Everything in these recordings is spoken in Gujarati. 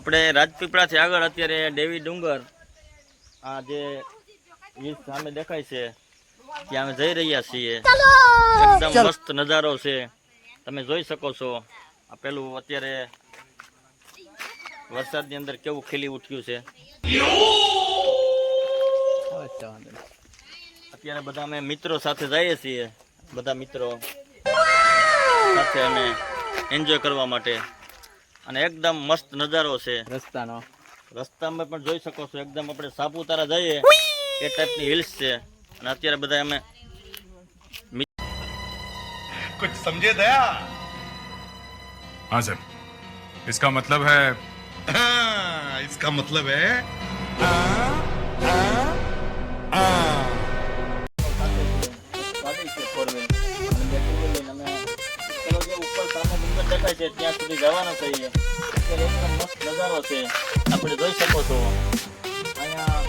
આપણે રાજપીપળાથી આગળ અત્યારે દેવી ડુંગર આ જે સામે દેખાય છે ત્યાં અમે જઈ રહ્યા છીએ. એકદમ મસ્ત નજારો છે, તમે જોઈ શકો છો. આ પેલું અત્યારે વરસાદની અંદર કેવું ખીલી ઉઠ્યું છે. અત્યારે બધા અમે મિત્રો સાથે જઈએ છીએ, બધા મિત્રો સાથે અમે એન્જોય કરવા માટે. અને એકદમ મસ્ત નજારો છે રસ્તામાં પણ જોઈ શકો છો. એકદમ આપણે સાપુતારા જઈએ એ ટાઈપની હિલ્સ છે. અને અત્યારે બધા અમે कुछ समझे दया? हाँ सर, इसका मतलब है इसका मतलब है દેખાય છે ત્યાં સુધી જવાનું થઈએ. અત્યારે એકદમ મસ્ત નજારો છે, આપણે જોઈ શકો છો. અહીંયા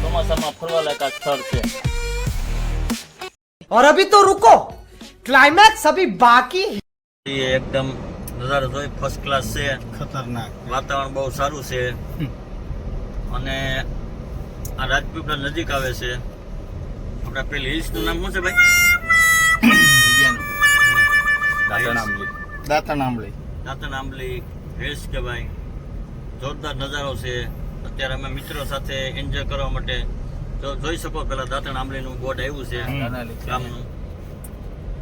ચોમાસામાં ફરવા લાયક આ સ્થળ છે. और अभी तो रुको, क्लाइमैक्स अभी बाकी. એકદમ નજારો જોઈ ફર્સ્ટ ક્લાસ છે. खतरनाक વાતાવરણ બહુ સારું છે. અને આ રાજપીપળા નજીક આવે છે. આપણા પેલી હિલ્સનું નામ શું છે ભાઈ? दाता नामली દાંતણ આંબલી હિલ્સ કહેવાય. જોરદાર નજારો છે. અત્યારે અમે મિત્રો સાથે એન્જોય કરવા માટે જોઈ શકો. પેલા દાંતણ આંબલીનું બોર્ડ આવ્યું છે ગામનું.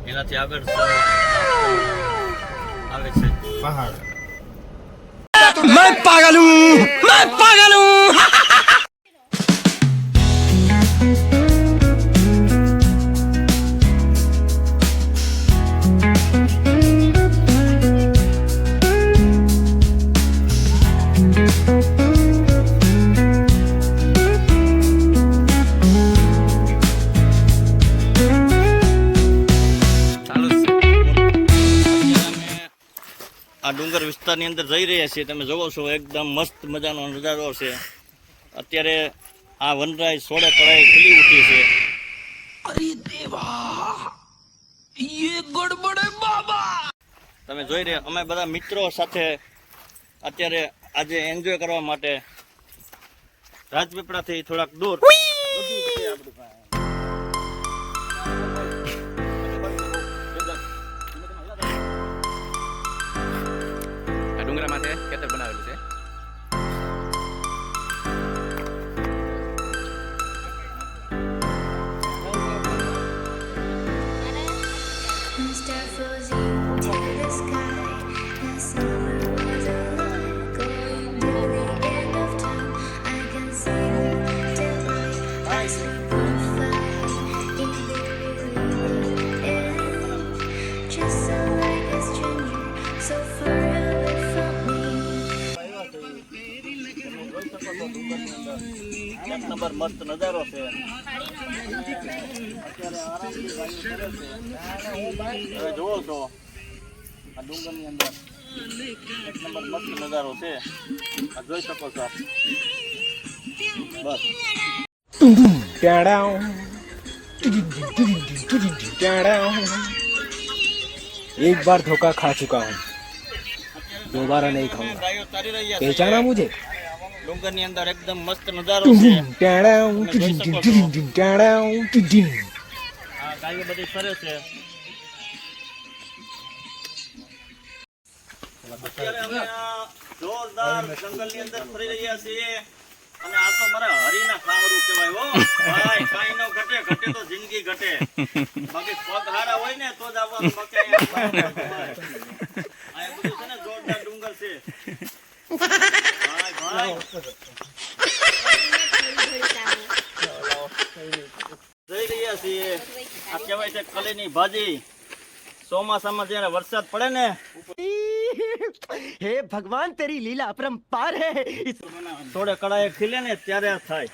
એનાથી આગળ આવે છે पहाड़. मैं पागल हूँ, मैं पागल हूँ. આ ડુંગર વિસ્તારની અંદર જઈ રહ્યા છીએ. તમે જોવો છો એકદમ મસ્ત મજાનો નજારો છે. અત્યારે આ વનરાય સોળે કળાએ ખીલી ઉઠી છે. अरे देवा, ये गड़बड़ है बाबा. તમે જોઈ રહ્યા અમે બધા મિત્રો સાથે અત્યારે આજે એન્જોય કરવા માટે રાજપીપળાથી થોડાક દૂર डूंगरा माथे खेतर बनावेलू छे. એક નંબર મસ્ત નજારો છે. અત્યારે આરામથી ગાડીઓ ફરે છે. તમે જુઓ છો આ ડુંગરની અંદર એક નંબર મસ્ત નજારો છે. આ જોઈ શકો છો. બસ एक बार धोखा खा चुका हूँ, दोबारा नहीं खाऊंगा. ગાડીઓ તારી રહ્યા છે. पहचाना मुझे? ડુંગરની અંદર એકદમ મસ્ત નજારો છે. આ ગાડીઓ બધી ફરે છે. અત્યારે અમે આ જોરદાર જંગલની અંદર ફરી રહ્યા છીએ. અને આ તો મારા હરીના ખાવરું કહેવાય. હો ભાઈ, કાઈ નો ઘટે, ઘટે તો જિંદગી ઘટે. બાકી પગ હારા હોય ને તો જ આવવાનું. બાકી અહીંયા બધું છે ને જોરદાર ડુંગર છે. ભાઈ ભાઈ જઈ રહ્યા છીએ. આ કહેવાય છે કલીની ભાજી. ચોમાસામાં જયારે વરસાદ પડે ને, हे भगवान, तेरी लीला अपरंपार है. થોડે કળાએ ખીલે ને ત્યારે આ થાય.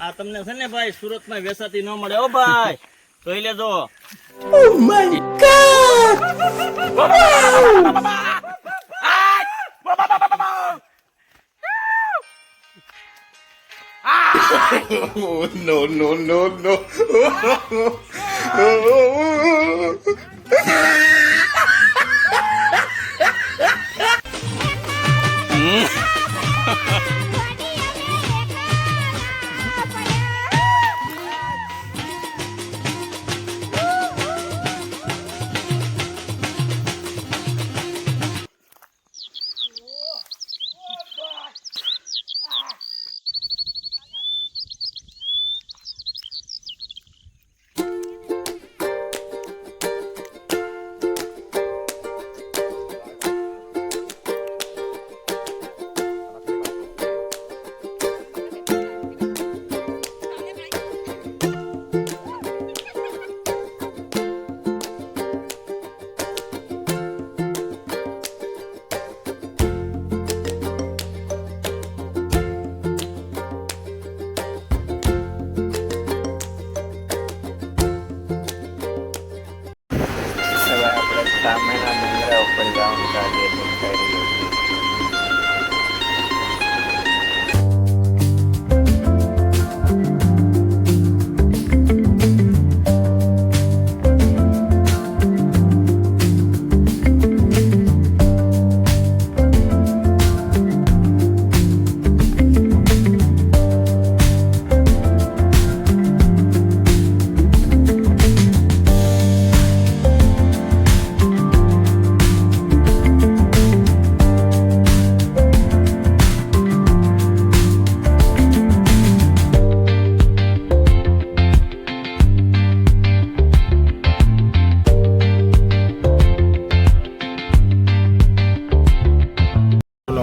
આ તમને છે ને ભાઈ સુરતમાં વેસાતી ન મળે. ઓ ભાઈ જોઈ લેજો. Oh my God! no no no no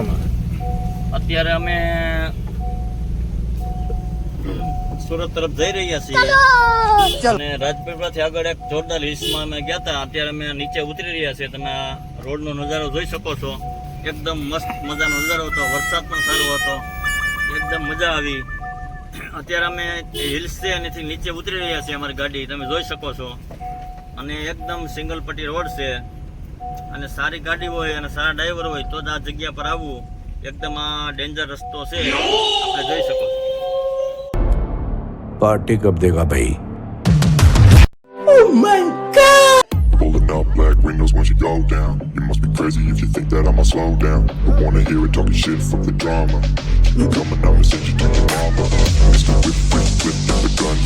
કરવામાં? અત્યારે અમે સુરત તરફ જઈ રહ્યા છીએ અને રાજપીપળાથી આગળ એક જોરદાર હિલ્સમાં અમે ગયા હતા. અત્યારે અમે નીચે ઉતરી રહ્યા છીએ. તમે આ રોડનો નજારો જોઈ શકો છો. એકદમ મસ્ત મજાનો નજારો હતો. વરસાદ પણ સારો હતો. એકદમ મજા આવી. અત્યારે અમે હિલ્સ છે એનાથી નીચે ઉતરી રહ્યા છીએ. અમારી ગાડી તમે જોઈ શકો છો અને એકદમ સિંગલ પટ્ટી રોડ છે અને સારી ગાડી હોય અને સારા ડ્રાઈવર હોય તો જ આ જગ્યા પર આવવું. એકદમ આ ડેન્જર રસ્તો છે આપણે જોઈ શકો છો. पार्टी कब देगा भाई? Pulling up black windows once you go down. You must be crazy if you think that I'ma slow down. Don't wanna hear it talking shit from the drama. You coming out and send you to your mama. Mr. Whip, whip, whip, with the gun.